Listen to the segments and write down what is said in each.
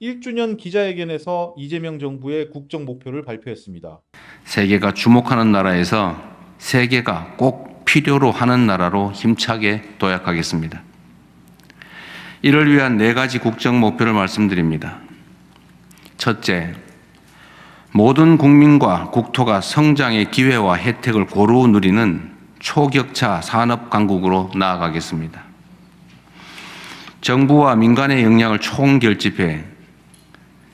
1주년 기자회견에서 이재명 정부의 국정 목표를 발표했습니다. 세계가 주목하는 나라에서 세계가 꼭 필요로 하는 나라로 힘차게 도약하겠습니다. 이를 위한 4가지 국정 목표를 말씀드립니다. 첫째, 모든 국민과 국토가 성장의 기회와 혜택을 고루 누리는 초격차 산업 강국으로 나아가겠습니다. 정부와 민간의 역량을 총결집해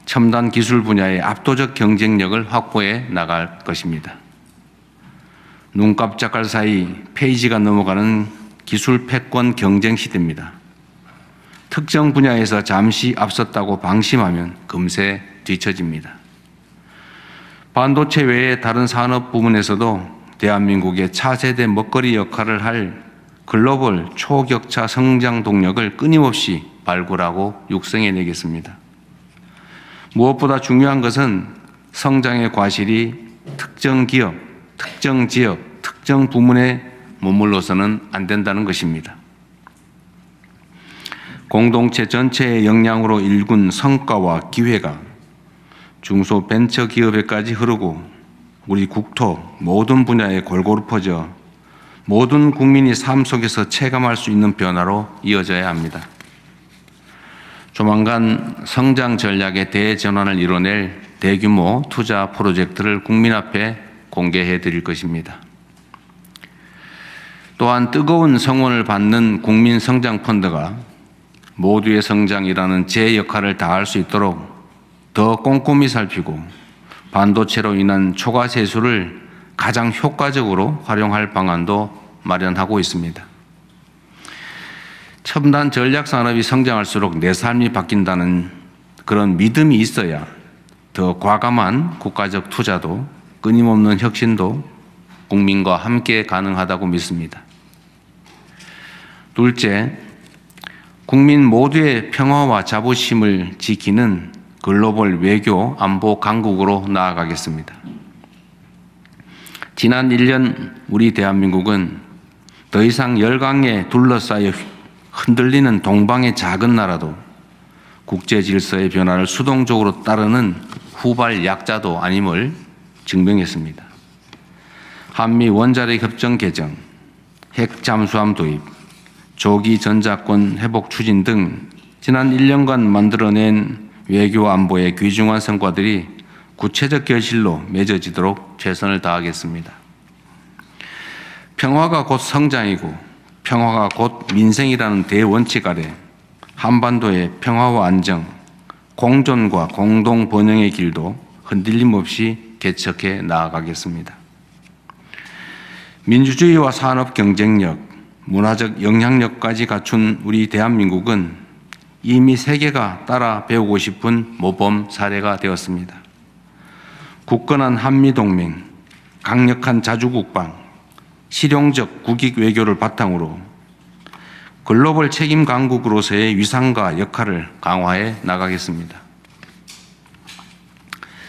첨단 기술 분야의 압도적 경쟁력을 확보해 나갈 것입니다. 눈 깜짝할 사이 페이지가 넘어가는 기술 패권 경쟁 시대입니다. 특정 분야에서 잠시 앞섰다고 방심하면 금세 뒤처집니다. 반도체 외의 다른 산업 부문에서도 대한민국의 차세대 먹거리 역할을 할 글로벌 초격차 성장 동력을 끊임없이 발굴하고 육성해내겠습니다. 무엇보다 중요한 것은 성장의 과실이 특정 기업, 특정 지역, 특정 부문에 머물러서는 안 된다는 것입니다. 공동체 전체의 역량으로 일군 성과와 기회가 중소벤처기업에까지 흐르고 우리 국토 모든 분야에 골고루 퍼져 모든 국민이 삶 속에서 체감할 수 있는 변화로 이어져야 합니다. 조만간 성장 전략의 대전환을 이뤄낼 대규모 투자 프로젝트를 국민 앞에 공개해 드릴 것입니다. 또한 뜨거운 성원을 받는 국민성장펀드가 모두의 성장이라는 제 역할을 다할 수 있도록 더 꼼꼼히 살피고 반도체로 인한 초과 세수를 가장 효과적으로 활용할 방안도 마련하고 있습니다. 첨단 전략 산업이 성장할수록 내 삶이 바뀐다는 그런 믿음이 있어야 더 과감한 국가적 투자도 끊임없는 혁신도 국민과 함께 가능하다고 믿습니다. 둘째, 국민 모두의 평화와 자부심을 지키는 글로벌 외교 안보 강국으로 나아가겠습니다. 지난 1년 우리 대한민국은 더 이상 열강에 둘러싸여 흔들리는 동방의 작은 나라도 국제 질서의 변화를 수동적으로 따르는 후발 약자도 아님을 증명했습니다. 한미 원자력 협정 개정, 핵 잠수함 도입, 조기 전자권 회복 추진 등 지난 1년간 만들어낸 외교 안보의 귀중한 성과들이 구체적 결실로 맺어지도록 최선을 다하겠습니다. 평화가 곧 성장이고 평화가 곧 민생이라는 대원칙 아래 한반도의 평화와 안정, 공존과 공동 번영의 길도 흔들림 없이 개척해 나아가겠습니다. 민주주의와 산업 경쟁력, 문화적 영향력까지 갖춘 우리 대한민국은 이미 세계가 따라 배우고 싶은 모범 사례가 되었습니다. 굳건한 한미동맹, 강력한 자주국방, 실용적 국익 외교를 바탕으로 글로벌 책임 강국으로서의 위상과 역할을 강화해 나가겠습니다.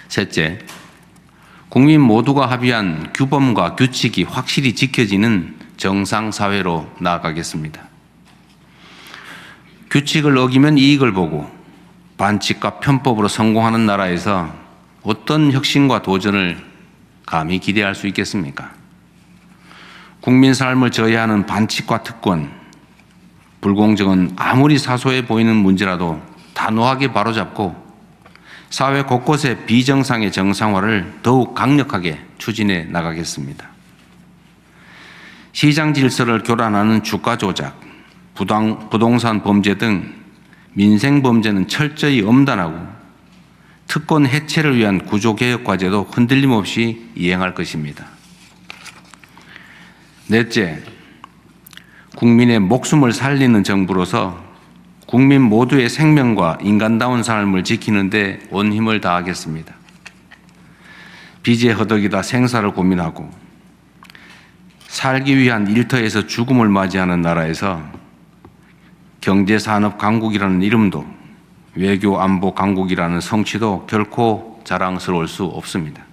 셋째, 국민 모두가 합의한 규범과 규칙이 확실히 지켜지는 정상사회로 나아가겠습니다. 규칙을 어기면 이익을 보고 반칙과 편법으로 성공하는 나라에서 어떤 혁신과 도전을 감히 기대할 수 있겠습니까? 국민 삶을 저해하는 반칙과 특권, 불공정은 아무리 사소해 보이는 문제라도 단호하게 바로잡고 사회 곳곳의 비정상의 정상화를 더욱 강력하게 추진해 나가겠습니다. 시장 질서를 교란하는 주가 조작, 부동산 범죄 등 민생 범죄는 철저히 엄단하고 특권 해체를 위한 구조개혁 과제도 흔들림 없이 이행할 것입니다. 넷째, 국민의 목숨을 살리는 정부로서 국민 모두의 생명과 인간다운 삶을 지키는 데 온 힘을 다하겠습니다. 빚에 허덕이다 생사를 고민하고 살기 위한 일터에서 죽음을 맞이하는 나라에서 경제산업 강국이라는 이름도 외교 안보 강국이라는 성취도 결코 자랑스러울 수 없습니다.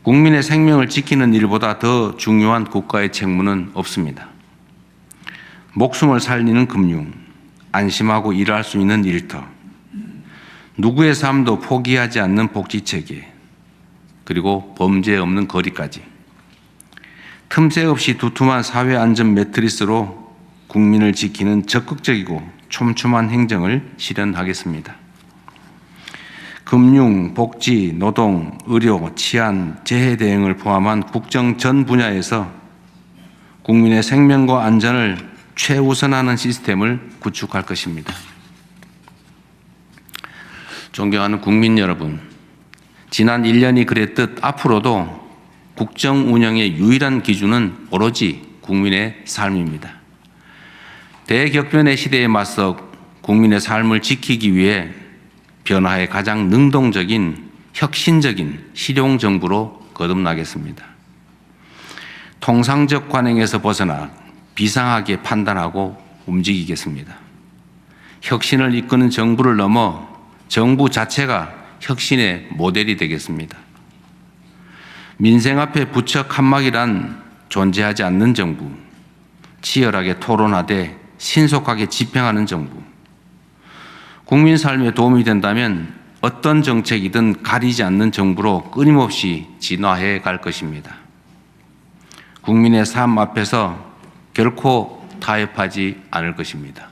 국민의 생명을 지키는 일보다 더 중요한 국가의 책무는 없습니다. 목숨을 살리는 금융, 안심하고 일할 수 있는 일터, 누구의 삶도 포기하지 않는 복지체계, 그리고 범죄 없는 거리까지 틈새 없이 두툼한 사회 안전 매트리스로 국민을 지키는 적극적이고 촘촘한 행정을 실현하겠습니다. 금융, 복지, 노동, 의료, 치안, 재해 대응을 포함한 국정 전 분야에서 국민의 생명과 안전을 최우선하는 시스템을 구축할 것입니다. 존경하는 국민 여러분, 지난 1년이 그랬듯 앞으로도 국정 운영의 유일한 기준은 오로지 국민의 삶입니다. 대격변의 시대에 맞서 국민의 삶을 지키기 위해 변화에 가장 능동적인 혁신적인 실용정부로 거듭나겠습니다. 통상적 관행에서 벗어나 비상하게 판단하고 움직이겠습니다. 혁신을 이끄는 정부를 넘어 정부 자체가 혁신의 모델이 되겠습니다. 민생 앞에 부처 칸막이란 존재하지 않는 정부, 치열하게 토론하되 신속하게 집행하는 정부, 국민 삶에 도움이 된다면 어떤 정책이든 가리지 않는 정부로 끊임없이 진화해 갈 것입니다. 국민의 삶 앞에서 결코 타협하지 않을 것입니다.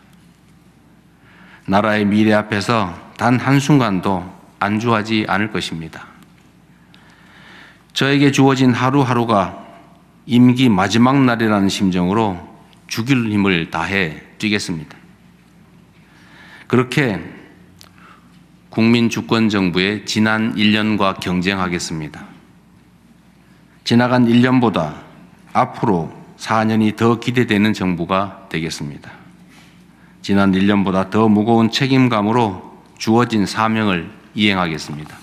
나라의 미래 앞에서 단 한순간도 안주하지 않을 것입니다. 저에게 주어진 하루하루가 임기 마지막 날이라는 심정으로 죽일 힘을 다해 뛰겠습니다. 그렇게 국민주권정부의 지난 1년과 경쟁하겠습니다. 지나간 1년보다 앞으로 4년이 더 기대되는 정부가 되겠습니다. 지난 1년보다 더 무거운 책임감으로 주어진 사명을 이행하겠습니다.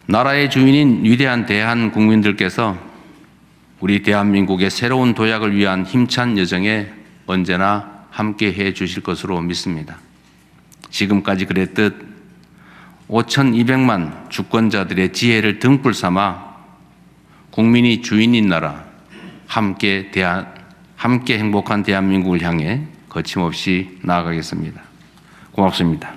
나라의 주인인 위대한 대한 국민들께서 우리 대한민국의 새로운 도약을 위한 힘찬 여정에 언제나 함께해 주실 것으로 믿습니다. 지금까지 그랬듯 5,200만 주권자들의 지혜를 등불 삼아 국민이 주인인 나라, 함께 행복한 대한민국을 향해 거침없이 나아가겠습니다. 고맙습니다.